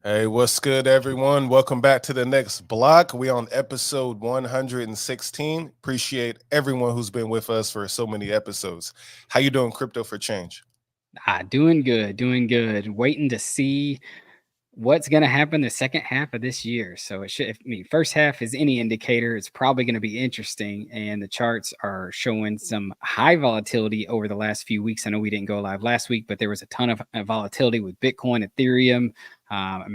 Hey, what's good, everyone? Welcome back to the next block. We on episode 116. Appreciate everyone who's been with us for so many episodes. How you doing, Crypto for Change? Doing good, doing good. Waiting to see what's going to happen the second half of this year. So it should, first half is any indicator, it's probably going to be interesting. And the charts are showing some high volatility over the last few weeks. I know we didn't go live last week, but there was a ton of volatility with Bitcoin, Ethereum.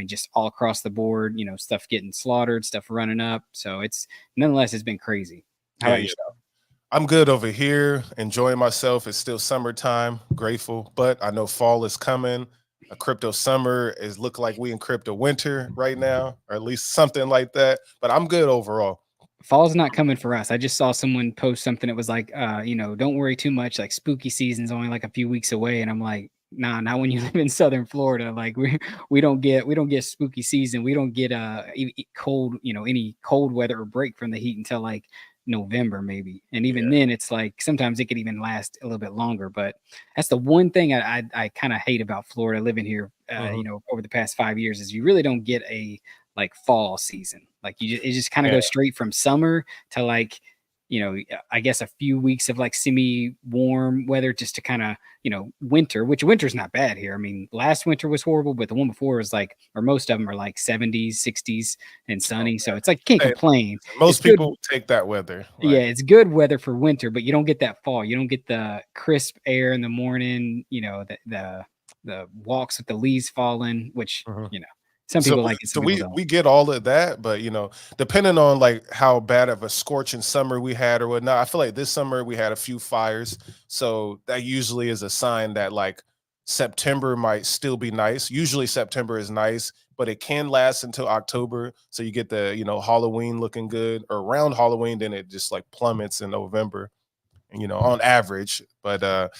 Just all across the board, stuff getting slaughtered, stuff running up. So it's nonetheless, it's been crazy. How Yeah, about yeah. yourself? I'm good over here, enjoying myself. It's still summertime, grateful, but I know fall is coming. A crypto summer is look like we in crypto winter right now, or at least something like that. But I'm good overall. Fall's not coming for us. I just saw someone post something that was like, don't worry too much. Like spooky season's only like a few weeks away. And I'm like, nah, not when you live in Southern Florida. Like we don't get spooky season. We don't get cold, any cold weather or break from the heat until like November maybe. And even Yeah. then it's like sometimes it could even last a little bit longer. But that's the one thing I kind of hate about Florida living here, Mhm. over the past 5 years is you really don't get a like fall season. Like it just kind of Yeah. goes straight from summer to like, I guess a few weeks of like semi warm weather just to kind of, winter, which winter's not bad here. I mean, last winter was horrible, but the one before was like, or most of them are like 70s, 60s and sunny. So it's like, can't Hey, complain. It's most good. people take that weather. Yeah, Like, it's good weather for winter, but you don't get that fall. You don't get the crisp air in the morning, the walks with the leaves falling, which, mhm. some So people like it, so some people we don't. we get all of that, but depending on like how bad of a scorching summer we had or whatnot, I feel like this summer we had a few fires. So that usually is a sign that like September might still be nice. Usually September is nice, but it can last until October. So you get the Halloween looking good, or around Halloween, then it just like plummets in November, and on average. But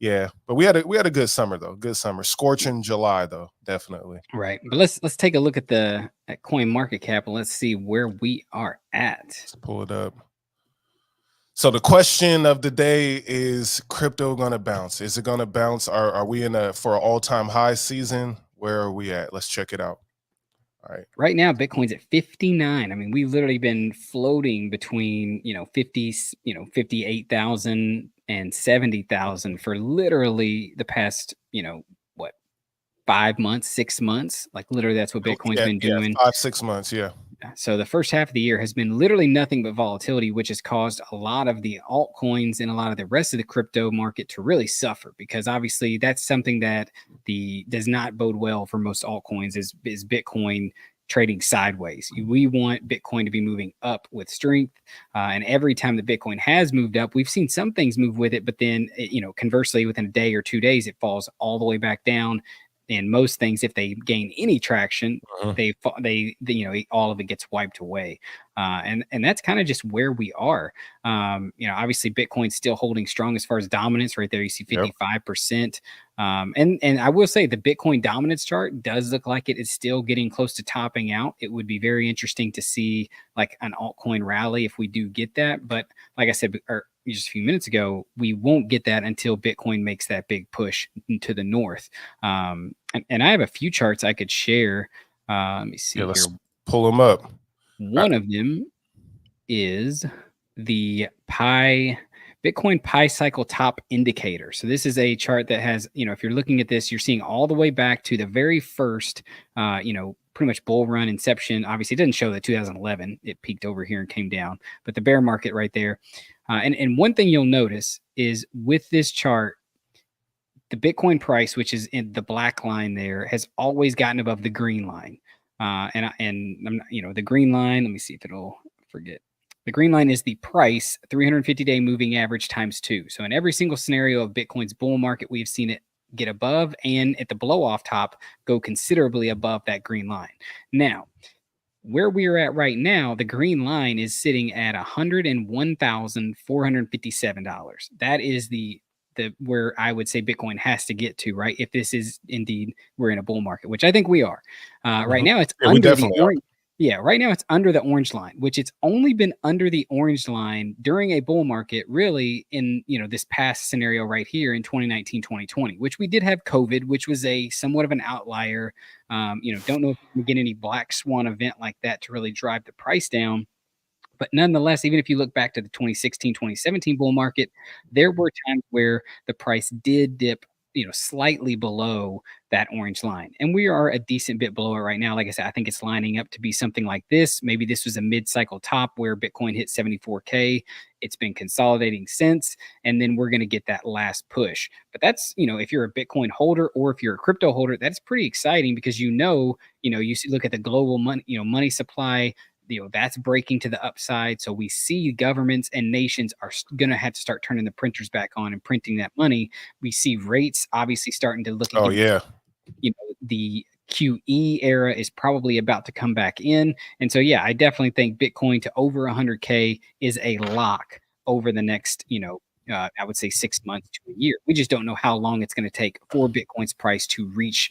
yeah, but we had a good summer though. Good summer. Scorching July though, definitely. Right. But let's take a look at the at coin market cap and let's see where we are at. Let's pull it up. So the question of the day is crypto gonna bounce? Is it gonna bounce? Are we in a for an all-time high season? Where are we at? Let's check it out. All right. Right now, Bitcoin's at 59. I mean, we've literally been floating between, 50, 58,000 and 70,000 for literally the past, what, 5 months, 6 months. Like literally that's what Bitcoin's Yeah, been yeah, doing. 5, 6 months. Yeah. So the first half of the year has been literally nothing but volatility, which has caused a lot of the altcoins and a lot of the rest of the crypto market to really suffer because obviously that's something that the does not bode well for most altcoins is Bitcoin trading sideways. We want Bitcoin to be moving up with strength, and every time that Bitcoin has moved up, we've seen some things move with it, but then conversely, within a day or 2 days, it falls all the way back down. And most things, if they gain any traction, Mhm. all of it gets wiped away, and that's kind of just where we are. Obviously Bitcoin's still holding strong as far as dominance. Right there you see Yep. 55%. And I will say the Bitcoin dominance chart does look like it is still getting close to topping out. It would be very interesting to see like an altcoin rally if we do get that, but like I said just a few minutes ago, we won't get that until Bitcoin makes that big push to the north. And I have a few charts I could share. Let me Yeah, see here. let's pull them up. Uh, One of them is the Bitcoin Pi cycle top indicator. So this is a chart that has, if you're looking at this, you're seeing all the way back to the very first, pretty much bull run inception. Obviously, it doesn't show that 2011 it peaked over here and came down, but the bear market right there. And one thing you'll notice is with this chart, the Bitcoin price, which is in the black line there, has always gotten above the green line. And I'm not, the green line. Let me see if it'll forget. The green line is the price 350-day moving average times 2. So in every single scenario of Bitcoin's bull market, we've seen it get above and at the blow off top go considerably above that green line. Now, where we are at right now, the green line is sitting at $101,457. That is the where I would say Bitcoin has to get to, right? If this is indeed we're in a bull market, which I think we are. Right mhm. now, it's Yeah, we under the definitely orange. are. Yeah, right now it's under the orange line, which it's only been under the orange line during a bull market, really in, this past scenario right here in 2019, 2020, which we did have COVID, which was a somewhat of an outlier. Don't know if we can get any black swan event like that to really drive the price down. But nonetheless, even if you look back to the 2016, 2017 bull market, there were times where the price did dip, slightly below that orange line. And we are a decent bit below it right now. Like I said, I think it's lining up to be something like this. Maybe this was a mid-cycle top where Bitcoin hit 74K. It's been consolidating since, and then we're going to get that last push. But that's, if you're a Bitcoin holder or if you're a crypto holder, that's pretty exciting because look at the global money, money supply, that's breaking to the upside. So we see governments and nations are going to have to start turning the printers back on and printing that money. We see rates obviously starting to look Oh again. yeah. The QE era is probably about to come back in. And so, yeah, I definitely think Bitcoin to over 100K is a lock over the next, I would say 6 months to a year. We just don't know how long it's going to take for Bitcoin's price to reach,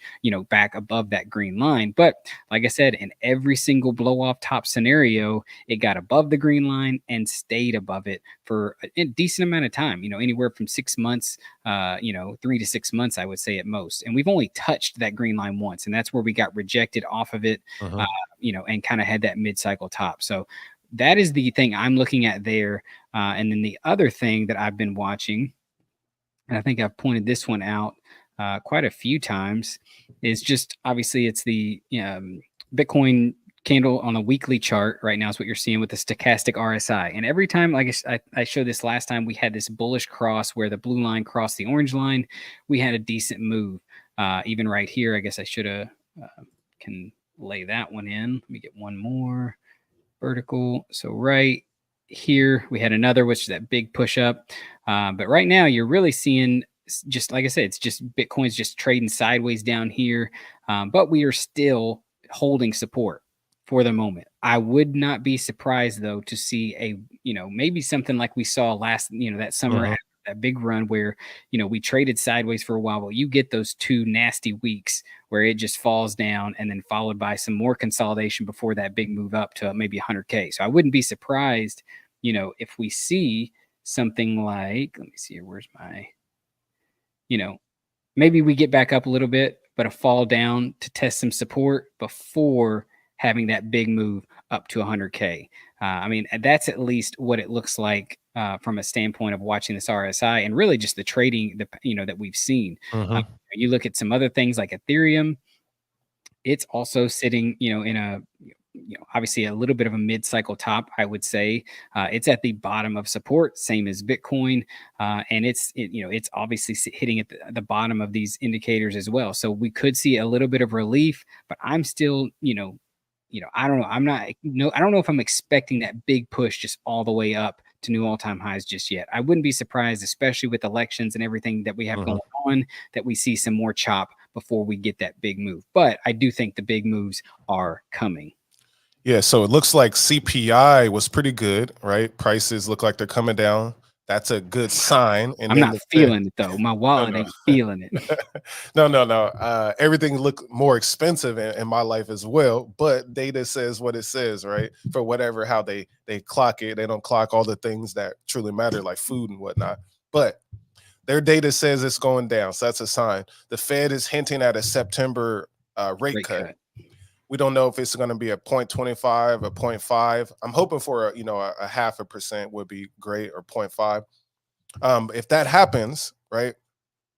back above that green line. But like I said, in every single blow off top scenario, it got above the green line and stayed above it for a decent amount of time, anywhere from 6 months, 3 to 6 months, I would say at most. And we've only touched that green line once, and that's where we got rejected off of it, Mhm. and kind of had that mid cycle top. So that is the thing I'm looking at there. And then the other thing that I've been watching, and I think I've pointed this one out quite a few times, is just obviously it's the Bitcoin candle on a weekly chart right now is what you're seeing with the stochastic RSI. And every time, like I showed this last time, we had this bullish cross where the blue line crossed the orange line. We had a decent move. Even right here, I guess I should have can lay that one in. Let me get one more vertical. So right here we had another, which is that big push up. But right now you're really seeing, just like I said, it's just Bitcoin's just trading sideways down here. But we are still holding support for the moment. I would not be surprised though to see maybe something like we saw last, that summer, Mhm. that big run where, we traded sideways for a while. Well, you get those 2 nasty weeks where it just falls down and then followed by some more consolidation before that big move up to maybe 100K. So I wouldn't be surprised, if we see something like, let me see here, where's my, maybe we get back up a little bit, but a fall down to test some support before having that big move up to 100K. I mean, that's at least what it looks like from a standpoint of watching this RSI and really just the trading, that we've seen. Mhm. You look at some other things like Ethereum, it's also sitting, in a, obviously a little bit of a mid-cycle top, I would say. It's at the bottom of support, same as Bitcoin, and it's obviously hitting at the bottom of these indicators as well. So we could see a little bit of relief, but I'm still, I don't know. I don't know if I'm expecting that big push just all the way up to new all-time highs just yet. I wouldn't be surprised, especially with elections and everything that we have Mhm. going on, that we see some more chop before we get that big move. But I do think the big moves are coming. Yeah, so it looks like CPI was pretty good, right? Prices look like they're coming down. That's a good sign. And I'm then not the Fed, feeling it though. My no, wallet no, ain't feeling it. no. Everything look more expensive in my life as well. But data says what it says, right? For whatever how they clock it, they don't clock all the things that truly matter, like food and whatnot. But their data says it's going down, so that's a sign. The Fed is hinting at a September rate Rate cut. cut. We don't know if it's going to be a 0.25, a zero point 0.5. I'm hoping for a half a percent would be great, or 0.5. If that happens, right,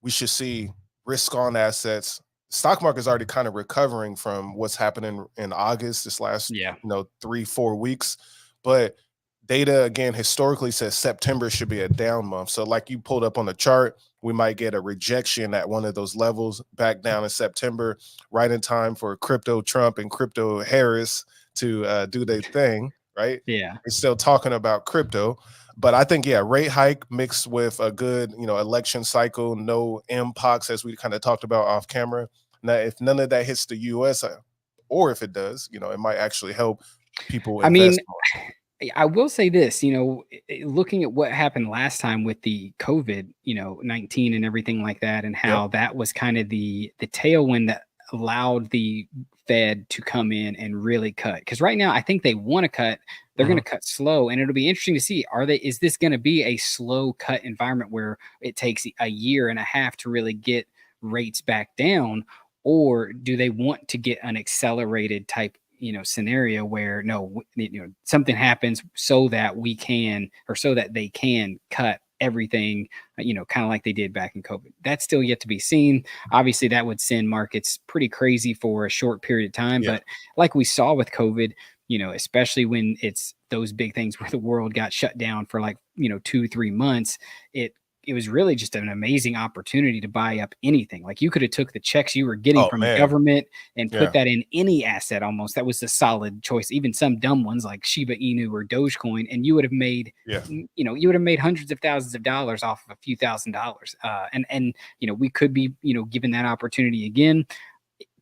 we should see risk on assets. Stock market is already kind of recovering from what's happening in August, this last Yeah. 3-4 weeks. But data again historically says September should be a down month. So like you pulled up on the chart, we might get a rejection at one of those levels back down in September, right in time for crypto Trump and crypto Harris to do their thing, right? Yeah. We're still talking about crypto, but I think, yeah, rate hike mixed with a good, election cycle, no impox, as we kind of talked about off camera. Now, if none of that hits the US, or if it does, it might actually help people I mean, invest more. I will say this, looking at what happened last time with the COVID, 19 and everything like that, and Yep. how that was kind of the tailwind that allowed the Fed to come in and really cut. Because right now, I think they want to cut. They're going Mhm. to cut slow, and it'll be interesting to see, is this going to be a slow cut environment where it takes a year and a half to really get rates back down, or do they want to get an accelerated type scenario where no, something happens so that we can, or so that they can cut everything, kind of like they did back in COVID. That's still yet to be seen. Obviously, that would send markets pretty crazy for a short period of time. Yeah. But like we saw with COVID, especially when it's those big things where the world got shut down for like, 2-3 months, it was really just an amazing opportunity to buy up anything. Like you could have took the checks you were getting Oh, from the man. government and put Yeah. that in any asset almost. That was a solid choice. Even some dumb ones like Shiba Inu or Dogecoin, and you would have made, Yeah. you would have made hundreds of thousands of dollars off of a few $1,000s. And we could be, given that opportunity again.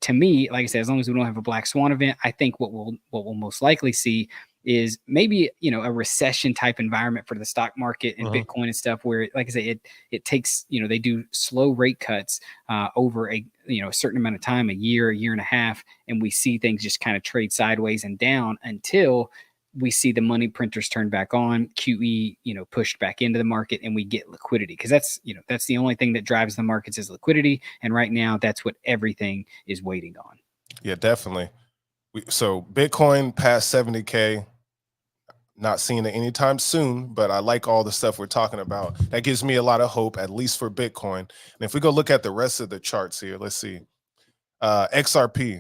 To me, like I said, as long as we don't have a black swan event, I think what we'll most likely see is maybe a recession type environment for the stock market and Mhm. Bitcoin and stuff, where like I say, it takes, they do slow rate cuts over a certain amount of time, a year and a half, and we see things just kind of trade sideways and down until we see the money printers turn back on, QE, pushed back into the market, and we get liquidity, because that's the only thing that drives the markets is liquidity, and right now that's what everything is waiting on. Yeah, definitely. So Bitcoin past 70K, not seeing it anytime soon, but I like all the stuff we're talking about. That gives me a lot of hope, at least for Bitcoin. And if we go look at the rest of the charts here, let's see. XRP.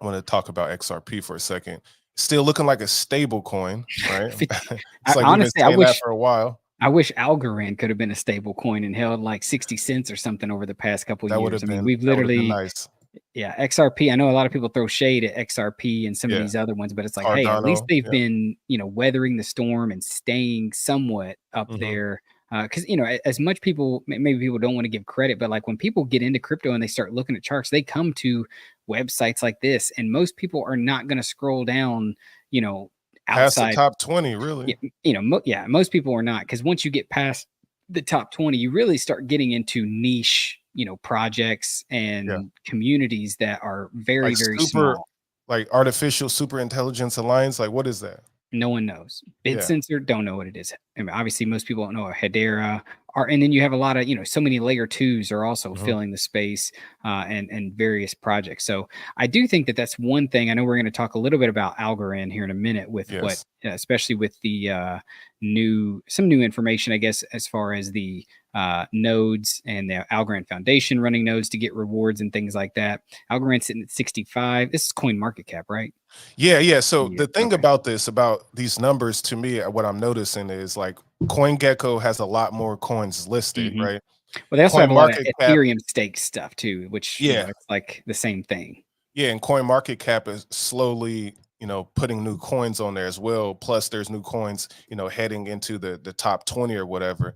I want to talk about XRP for a second. Still looking like a stable coin, right? 50, It's like we've been honestly, I saying that wish for a while. I wish Algorand could have been a stable coin and held like 60 cents or something over the past couple of That would years. have I mean, been we've that would have been literally, nice. yeah, XRP. I know a lot of people throw shade at XRP and some of Yeah. these other ones, but it's like, hey, at least Cardano. they've Yeah. been, weathering the storm and staying somewhat up Hmm. there. Because as much people, maybe people don't want to give credit, but like when people get into crypto and they start looking at charts, they come to websites like this, and most people are not going to scroll down, you know, Past the outside. top 20, Yeah, really. most people are not, because once you get past the top 20, you really start getting into niche, projects Yeah. and communities that are very, Like very super small. like artificial super intelligence alliance. Like, what is that? No one knows. Bid Yeah. sensor, don't know what it is. I mean, obviously, most people don't know a Hedera. And then you have a lot of, so many layer twos are also Mhm. filling the space, and various projects. So I do think that that's one thing. I know we're going to talk a little bit about Algorand here in a minute with what, Yes. especially with the some new information, I guess, as far as the nodes and the Algorand Foundation running nodes to get rewards and things like that. Algorand sitting at 65. This is Coin Market Cap, right? Yeah, yeah. So Yeah. the thing Okay. about this, about these numbers, to me, what I'm noticing is like CoinGecko has a lot more coins listed, Mhm. right? Well, they also have Coin a lot of Market Cap, Ethereum stake stuff too, which, yeah, it's like the same thing. yeah, and Coin Market Cap is slowly, putting new coins on there as well. Plus, there's new coins, heading into the top 20 or whatever.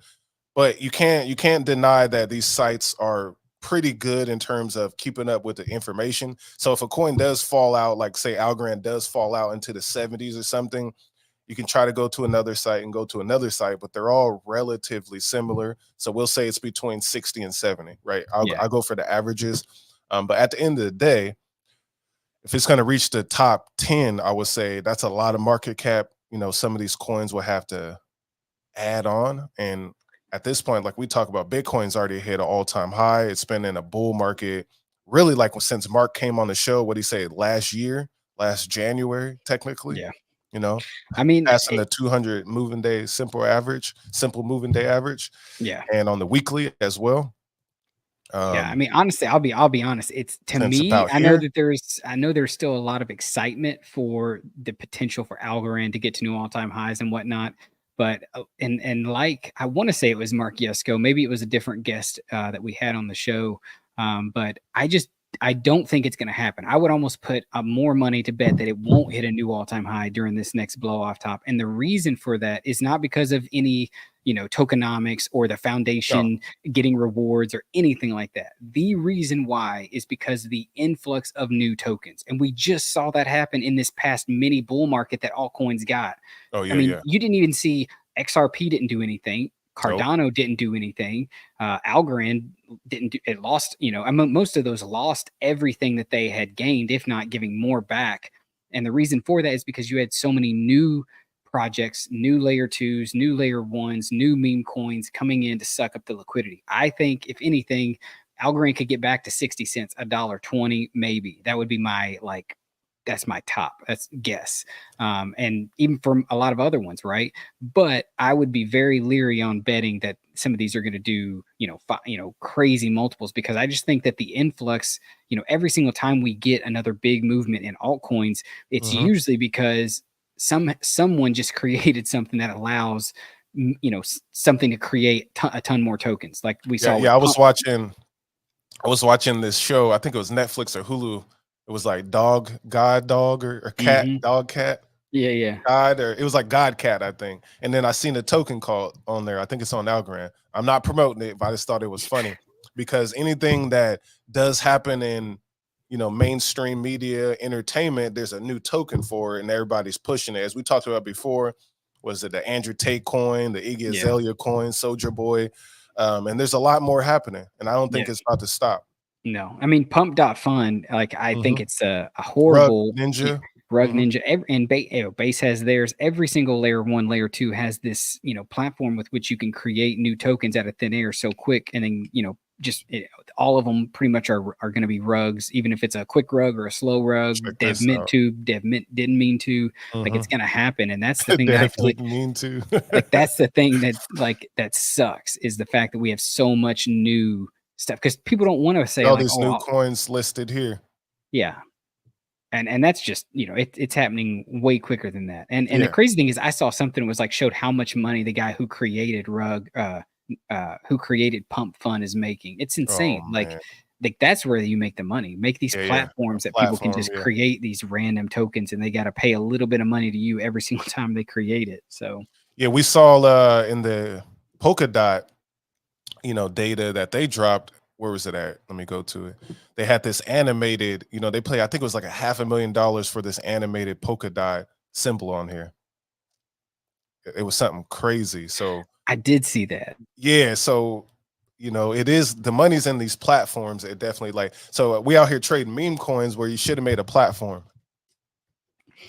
But you can't deny that these sites are pretty good in terms of keeping up with the information. So if a coin does fall out, like say Algorand does fall out into the 70s or something, you can try to go to another site and go to another site, but they're all relatively similar. So we'll say it's between 60 and 70, right? Yeah. I'll go for the averages. But at the end of the day, if it's going to reach the top 10, I would say that's a lot of market cap. Some of these coins will have to add on. And at this point, like we talk about, Bitcoin's already hit an all-time high. It's been in a bull market, really, like since Mark came on the show. What he said last year, last January, technically, Yeah. you know, I mean, passing the 200 moving day simple moving day average, yeah. and on the weekly as well. Yeah, I Um, mean, honestly, I'll be honest. It's, to since me, about here, I know there's still a lot of excitement for the potential for Algorand to get to new all-time highs and whatnot. But and like, I want to say it was Mark Yesko, maybe it was a different guest that we had on the show. But I don't think it's going to happen. I would almost put more money to bet that it won't hit a new all-time high during this next blow off top. And the reason for that is not because of any, tokenomics or the no, foundation getting rewards or anything like that. The reason why is because of the influx of new tokens. And we just saw that happen in this past mini bull market that altcoins got. oh I yeah, mean, yeah, you didn't even see XRP didn't do anything. Nope. Cardano didn't do anything. Algorand didn't do, it lost, most of those lost everything that they had gained, if not giving more back. And the reason for that is because you had so many new projects, new layer twos, new layer ones, new meme coins coming in to suck up the liquidity. I think if anything, Algorand could get back to 60 cents, $1.20, maybe. That would be my that's my top. That's guess. And even from a lot of other ones, right? But I would be very leery on betting that some of these are going to do, crazy multiples, because I just think that the influx, every single time we get another big movement in altcoins, it's usually because someone just created something that allows something to create a ton more tokens, like we saw. Yeah. I was watching this show. I think it was Netflix or Hulu. It was like Dog or Cat, Mm-hmm. Dog Cat. Yeah. God, or it was like God Cat, I think. And then I seen a token called on there. I think it's on Algorand. I'm not promoting it, but I just thought it was funny because anything that does happen in mainstream media entertainment, there's a new token for it, and everybody's pushing it. As we talked about before, was it the Andrew Tate coin, the Iggy Azalea coin, Soldier Boy, and there's a lot more happening, and I don't think it's about to stop. No, I mean pump.fun, like I think it's a Rug horrible Ninja. Rug Ninja, and Base has theirs. Every single layer one, layer two has this, platform with which you can create new tokens out of thin air so quick, and then just all of them pretty much are going to be rugs, even if it's a quick rug or a slow rug. Check Dev this meant out. to, didn't mean to. Like it's going to happen, and that's the thing that I Dev feel like. didn't mean to. Like that's the thing that sucks, is the fact that we have so much new stuff, because people don't want to say All like, these oh, new coins listed here. yeah. And that's just, it's happening way quicker than that. And the Yeah. crazy thing is, I saw something that was like showed how much money the guy who created who created Pump Fun is making. It's Oh insane. Like man. that's where you make the money. Make these Yeah. platforms that people can Platform. just Yeah. create these random tokens, and they got to pay a little bit of money to you every single time they create it. So Yeah. We saw in the Polkadot, data that they dropped. Where was it at? Let me go to it. They had this animated, they play, I think it was like $500,000 for this animated Polkadot symbol on here. It was something crazy. So I did see that. yeah, so it is the money's in these platforms. It definitely so we out here trading meme coins where you should have made a platform.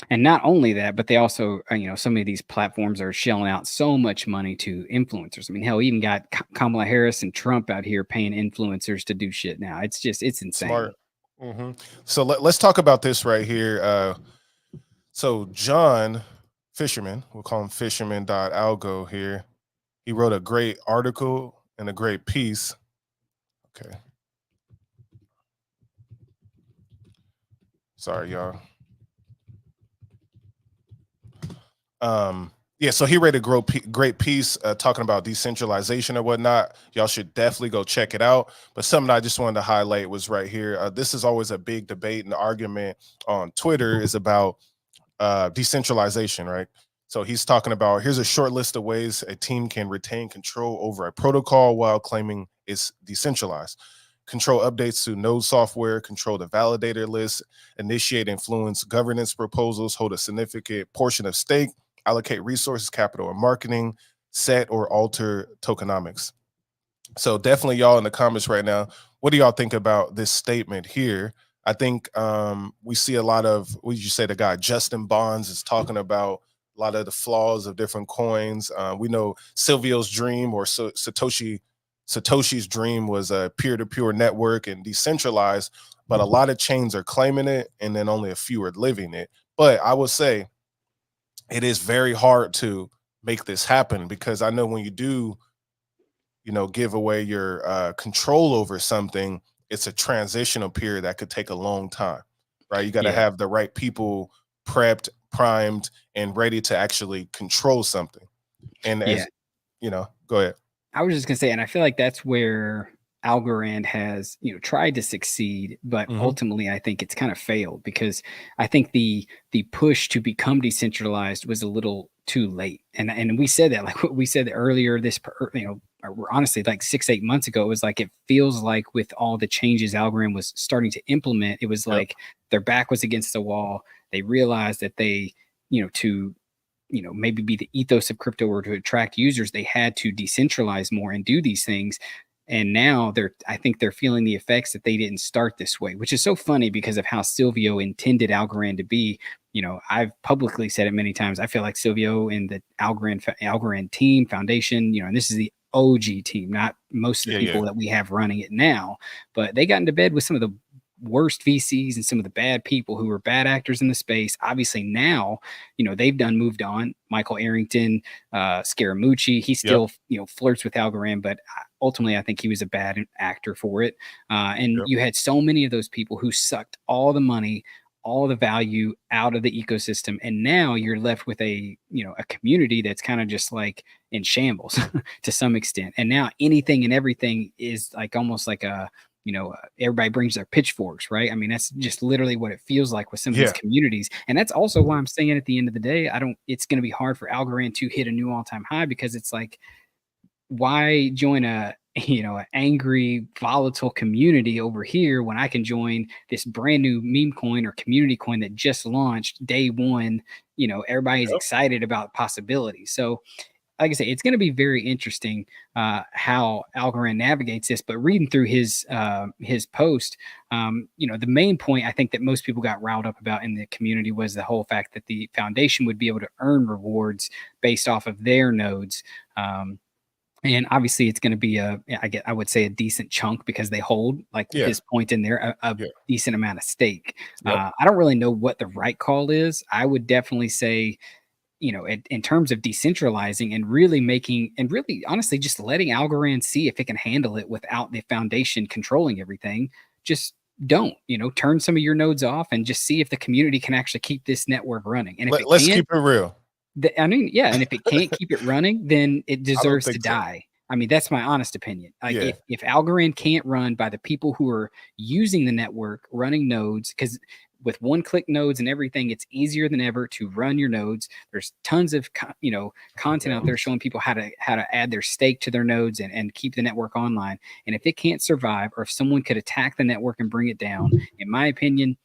And not only that, but they also, some of these platforms are shelling out so much money to influencers. I mean, hell, we even got Kamala Harris and Trump out here paying influencers to do shit now. It's insane. Smart. So let's talk about this right here. So John Fisherman, we'll call him fisherman.algo here. He wrote a great article and a great piece. Okay. Sorry, y'all. Yeah, so he read a great piece talking about decentralization or whatnot. Y'all should definitely go check it out. But something I just wanted to highlight was right here. This is always a big debate and argument on Twitter is about decentralization, right? So he's talking about, here's a short list of ways a team can retain control over a protocol while claiming it's decentralized. Control updates to node software, control the validator list, initiate influence governance proposals, hold a significant portion of stake, allocate resources, capital, or marketing, set or alter tokenomics. So definitely y'all in the comments right now, what do y'all think about this statement here? I think we see a lot of, what did you say, the guy Justin Bonds is talking about a lot of the flaws of different coins. We know Silvio's dream or Satoshi's dream was a peer-to-peer network and decentralized, but a lot of chains are claiming it and then only a few are living it. But I would say it is very hard to make this happen, because I know when you do, give away your control over something, it's a transitional period that could take a long time, right? You got to have the right people prepped, primed, and ready to actually control something. And as go ahead. I was just gonna say, and I feel like that's where Algorand has, tried to succeed, but ultimately I think it's kind of failed, because I think the push to become decentralized was a little too late. And we said that, like what we said earlier, or honestly, like 6-8 months ago, it was like, it feels like with all the changes Algorand was starting to implement, it was like their back was against the wall. They realized that they, to maybe be the ethos of crypto, or to attract users, they had to decentralize more and do these things. And now I think they're feeling the effects that they didn't start this way, which is so funny because of how Silvio intended Algorand to be. I've publicly said it many times. I feel like Silvio and the Algorand team foundation, and this is the OG team, not most of the people that we have running it now, but they got into bed with some of the worst VCs and some of the bad people who were bad actors in the space. Obviously now, they've moved on. Michael Arrington, Scaramucci, he still, flirts with Algorand, but ultimately I think he was a bad actor for it. And you had so many of those people who sucked all the money, all the value out of the ecosystem. And now you're left with a community that's kind of just like in shambles to some extent. And now anything and everything is like almost like everybody brings their pitchforks, right? I mean, that's just literally what it feels like with some of these communities. And that's also why I'm saying at the end of the day, it's going to be hard for Algorand to hit a new all-time high, because it's like, why join an angry, volatile community over here when I can join this brand new meme coin or community coin that just launched day one? Everybody's excited about possibilities. So like I say, it's going to be very interesting how Algorand navigates this. But reading through his post, the main point I think that most people got riled up about in the community was the whole fact that the foundation would be able to earn rewards based off of their nodes. And obviously, it's going to be I would say a decent chunk, because they hold, like his point in there, a decent amount of stake. I don't really know what the right call is. I would definitely say, in terms of decentralizing and really honestly just letting Algorand see if it can handle it without the foundation controlling everything, just don't, turn some of your nodes off and just see if the community can actually keep this network running. And if let's keep it real. And if it can't keep it running, then it deserves to die. I mean, that's my honest opinion. Like if Algorand can't run by the people who are using the network, running nodes, because with one-click nodes and everything, it's easier than ever to run your nodes. There's tons of content out there showing people how to add their stake to their nodes and keep the network online. And if it can't survive, or if someone could attack the network and bring it down, in my opinion,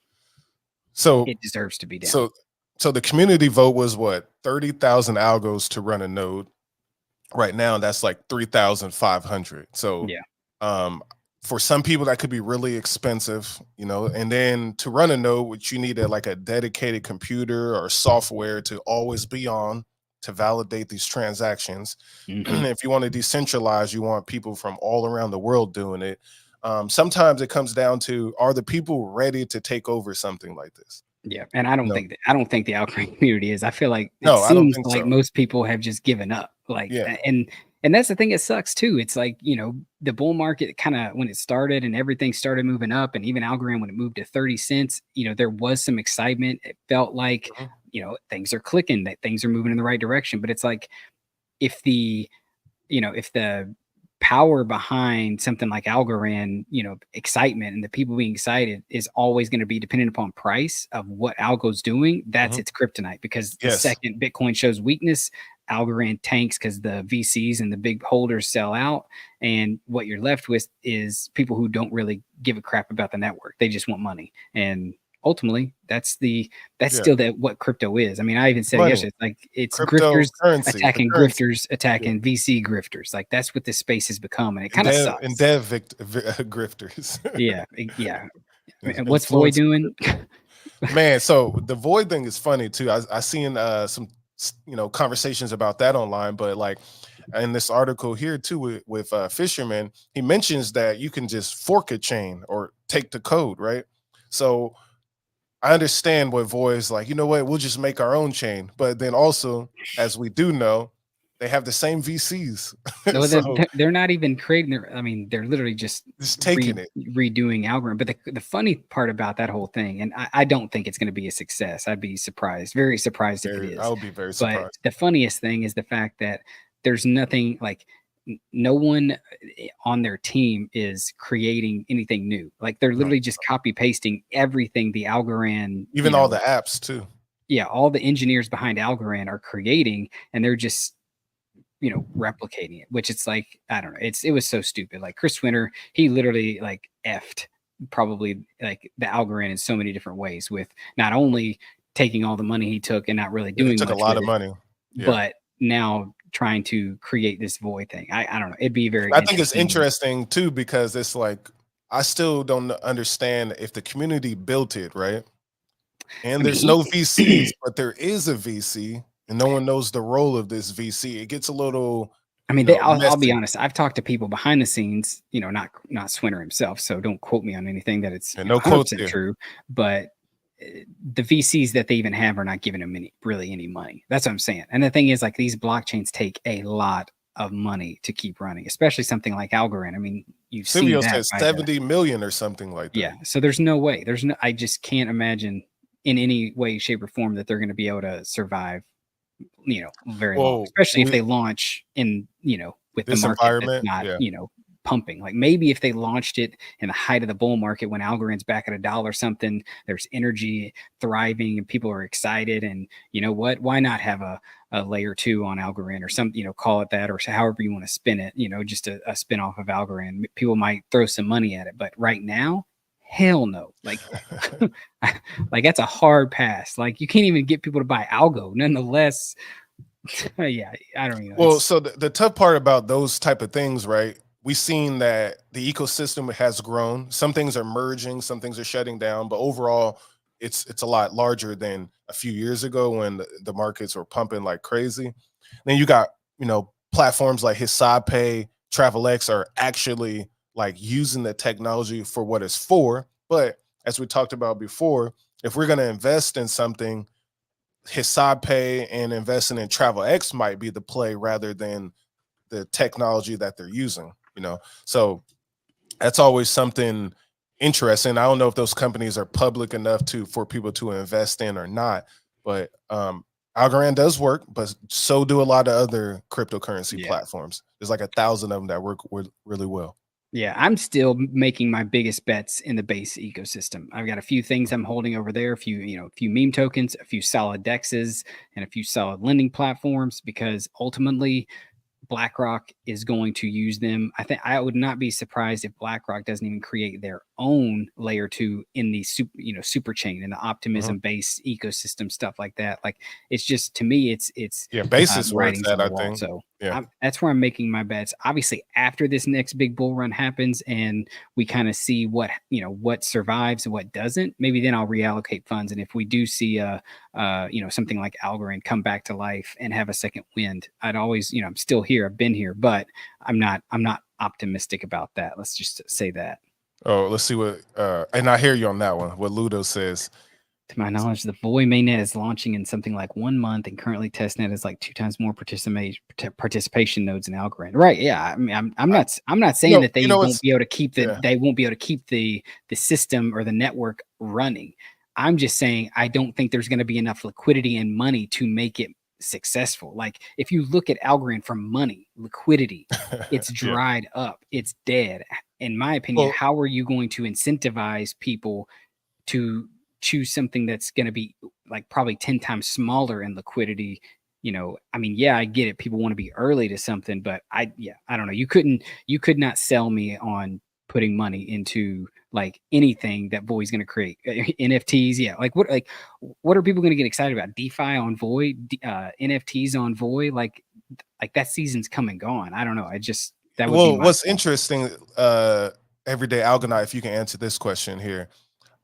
it deserves to be down. So the community vote was what, 30,000 algos to run a node. Right now, that's like 3,500. So for some people, that could be really expensive, and then to run a node, which you need a dedicated computer or software to always be on to validate these transactions. If you want to decentralize, you want people from all around the world doing it. Sometimes it comes down to, are the people ready to take over something like this? Yeah, and I don't think the Algorand community is. I feel like it seems like most people have just given up. Like, and that's the thing that sucks too. It's like, the bull market kind of, when it started and everything started moving up, and even Algorand, when it moved to 30 cents, there was some excitement. It felt like, things are clicking, that things are moving in the right direction. But it's like, if the power behind something like Algorand, excitement and the people being excited is always going to be dependent upon price of what Algo's doing, that's its kryptonite. Because the second Bitcoin shows weakness, Algorand tanks, because the VCs and the big holders sell out. And what you're left with is people who don't really give a crap about the network. They just want money. And ultimately, that's still what crypto is. I mean, I even said it yesterday, it's grifters attacking grifters attacking VC grifters. Like, that's what this space has become, and it kind of sucks. And grifters. And what's Void doing? Man, so the Void thing is funny too. I seen some conversations about that online, but like in this article here too with Fisherman, he mentions that you can just fork a chain or take the code, right? So I understand what Void's like, we'll just make our own chain. But then also, as we do know, they have the same VCs. No, they're not even creating they're literally just taking redoing Algorand. But the funny part about that whole thing, and I don't think it's going to be a success. I'd be surprised, very surprised if it is. I would be very surprised. But the funniest thing is the fact that there's nothing like, no one on their team is creating anything new. Like, they're literally just copy pasting everything the Algorand, even all the apps too. Yeah, all the engineers behind Algorand are creating, and they're just replicating it, which it's like, I don't know. It was so stupid. Like, Chris Winter, he literally like effed probably like the Algorand in so many different ways, with not only taking all the money he took and not really doing he took much a lot with of money. Yeah. but now trying to create this void thing. I don't know. It'd be very I think it's interesting. interesting too, because it's like I still don't understand if the community built it, right? I And mean, there's no VCs, but there is a VC, and no one knows the role of this VC. It gets a little, I mean, I'll be messy. honest. I've talked to people behind the scenes, not Swinner himself, so don't quote me on anything that it's And no quotes 100% here. true. But the VCs that they even have are not giving them really any money. That's what I'm saying. And the thing is, like, these blockchains take a lot of money to keep running, especially something like Algorand. I mean, you've seen Silvio that said by 70 million or something like that. yeah. So there's no way. I just can't imagine in any way, shape, or form that they're going to be able to survive, very long, Well, especially if they launch in, with the this market that's environment, not, yeah. pumping. Like maybe if they launched it in the height of the bull market when Algorand's back at $1 or something, there's energy thriving and people are excited. And you know what? Why not have a layer 2 on Algorand or some, call it that, or however you want to spin it, just a spin off of Algorand. People might throw some money at it, but right now, hell no. Like, like that's a hard pass. Like you can't even get people to buy algo. Nonetheless, yeah, I don't know. Well, so the tough part about those type of things, right? We've seen that the ecosystem has grown. Some things are merging, some things are shutting down, but overall, it's a lot larger than a few years ago when the markets were pumping like crazy. Then you got platforms like HisaabPay, TravelX are actually like using the technology for what it's for. But as we talked about before, if we're going to invest in something, HisaabPay and investing in TravelX might be the play rather than the technology that they're using. So that's always something interesting. I don't know if those companies are public enough for people to invest in or not, but Algorand does work, but so do a lot of other cryptocurrency platforms. There's like 1,000 of them that work really well. Yeah, I'm still making my biggest bets in the base ecosystem. I've got a few things I'm holding over there, a few meme tokens, a few solid dexes, and a few solid lending platforms, because ultimately BlackRock is going to use them. I think I would not be surprised if BlackRock doesn't even create their own layer 2 in the super chain and the optimism based ecosystem, stuff like that. Like it's just, to me, it's basis where it's writings at, on the I wall. think. So Yeah. that's where I'm making my bets. Obviously, after this next big bull run happens and we kind of see what survives and what doesn't, maybe then I'll reallocate funds. And if we do see something like Algorand come back to life and have a second wind, I'd always, I'm still here. I've been here, but I'm not optimistic about that. Let's just say that. Oh, let's see what and I hear you on that one. What Ludo says. To my knowledge, the Void mainnet is launching in something like 1 month, and currently testnet is like 2 times more participation nodes in Algorand. Right? Yeah. I mean, I'm not saying that they won't be able to keep the system or the network running. I'm just saying I don't think there's going to be enough liquidity and money to make it successful. Like if you look at Algorand for money, liquidity, it's dried up, it's dead. In my opinion, how are you going to incentivize people to choose something that's going to be like probably 10 times smaller in liquidity? I mean, yeah, I get it. People want to be early to something, but I don't know. You could not sell me on putting money into like anything that Void's going to create. NFTs. Yeah. Like what are people going to get excited about? DeFi on Void, NFTs on Void. Like that season's come and gone. I don't know. That would be what's interesting, everyday Algonaut, if you can answer this question here.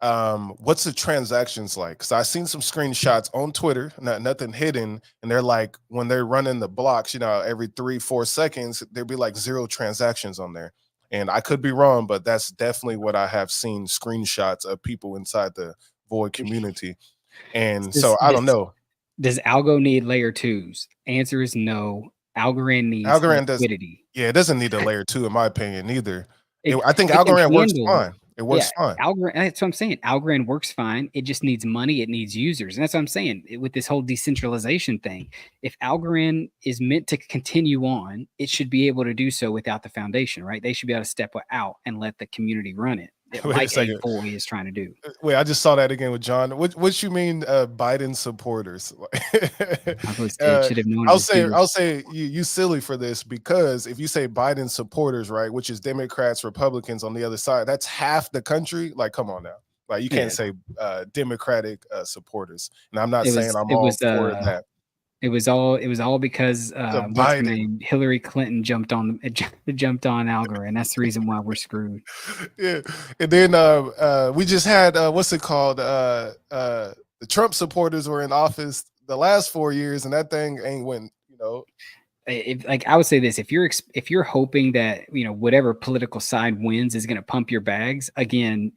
What's the transactions like? Because I've seen some screenshots on Twitter, nothing hidden, and they're like when they're running the blocks, every 3-4 seconds there'd be like 0 transactions on there. And I could be wrong, but that's definitely what I have seen screenshots of people inside the Void community. And so I don't know. Does Algo need layer 2s? Answer is no. Algorand needs liquidity. It doesn't need a layer 2 in my opinion either. I think Algorand works fine. It works fine. Algorand, that's what I'm saying. Algorand works fine. It just needs money. It needs users. And that's what I'm saying with this whole decentralization thing. If Algorand is meant to continue on, it should be able to do so without the foundation, right? They should be able to step out and let the community run it. Like a Void is trying to do. Wait, I just saw that again with John. What you mean, Biden supporters? I'll say you silly for this, because if you say Biden supporters, right, which is Democrats, Republicans on the other side, that's half the country. Like, come on now. Like, you can't say Democratic supporters. And I'm not saying I'm all for that. It was all because The what's her Biden. name? Hillary Clinton jumped on Algorand. That's the reason why we're screwed. Yeah. And then we just had what's it called? The Trump supporters were in office the last 4 years, and that thing ain't went, Like I would say this, if you're hoping that whatever political side wins is going to pump your bags again,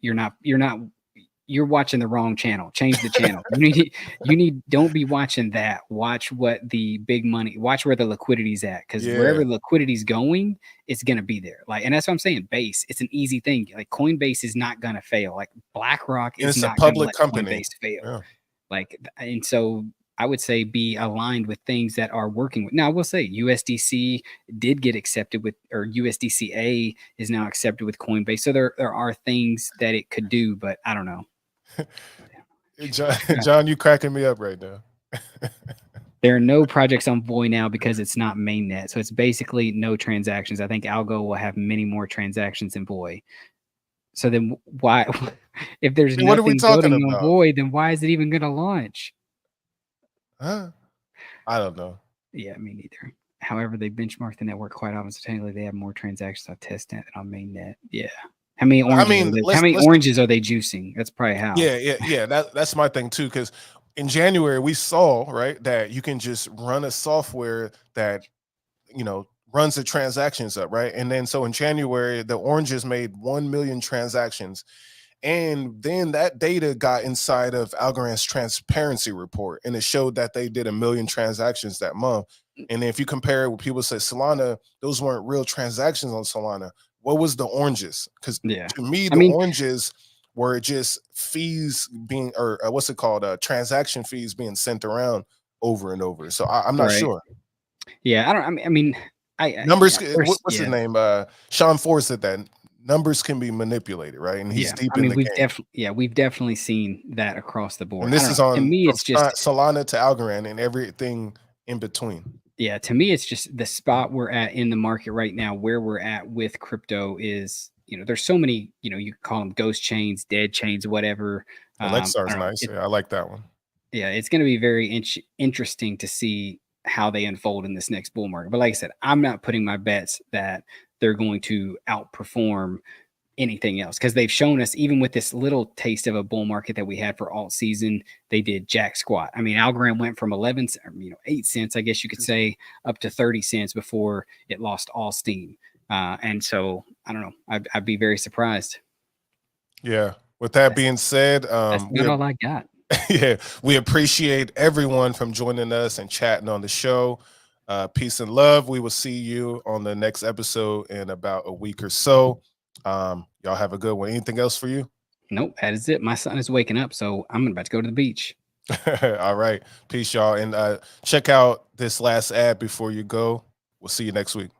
you're watching the wrong channel. Change the channel. Don't be watching that. Watch what the big money. Watch where the liquidity's at, because wherever the liquidity's going, it's gonna be there. Like, and that's what I'm saying. Base, it's an easy thing. Like Coinbase is not gonna fail. Like BlackRock is not gonna let Coinbase fail. Yeah. Like, and so I would say be aligned with things that are working with. Now I will say USDC did get accepted with, or USDCA is now accepted with Coinbase. So there are things that it could do, but I don't know. John, you cracking me up right now. There are no projects on Voy now because it's not mainnet. So it's basically no transactions. I think Algo will have many more transactions than Voy. So then why, if there's nothing building on Voy, then why is it even going to launch? Huh? I don't know. Yeah, me neither. However, they benchmark the network quite often. So technically they have more transactions on testnet than on mainnet. Yeah. How many oranges are they juicing? That's probably how. Yeah. That's my thing too. Because in January we saw that you can just run a software that runs the transactions up, right? And then so in January the oranges made 1 million transactions, and then that data got inside of Algorand's transparency report, and it showed that they did 1 million transactions that month. And then if you compare it with people say Solana, those weren't real transactions on Solana. What was the oranges? Because to me, oranges were just fees being, or what's it called? Transaction fees being sent around over and over. So I'm not sure. Yeah, numbers. What's his name? Sean Ford said that numbers can be manipulated, right? And he's deep in the game. We've definitely seen that across the board. And this is on, to me, it's just Solana to Algorand and everything in between. Yeah, to me, it's just the spot we're at in the market right now. Where we're at with crypto is, there's so many, you call them ghost chains, dead chains, whatever. Lexar is nice. I like that one. Yeah, it's going to be very interesting to see how they unfold in this next bull market. But like I said, I'm not putting my bets that they're going to outperform anything else, because they've shown us, even with this little taste of a bull market that we had for alt season, they did jack squat. I mean, Algorand went from 8 cents, I guess you could say, up to 30 cents before it lost all steam. And so I don't know, I'd be very surprised. Yeah. With that being said, that's not all I got. Yeah, we appreciate everyone from joining us and chatting on the show. Peace and love. We will see you on the next episode in about a week or so. Y'all have a good one. Anything else for you? Nope, that is it. My son is waking up, so I'm about to go to the beach. All right. Peace, y'all. And check out this last ad before you go. We'll see you next week.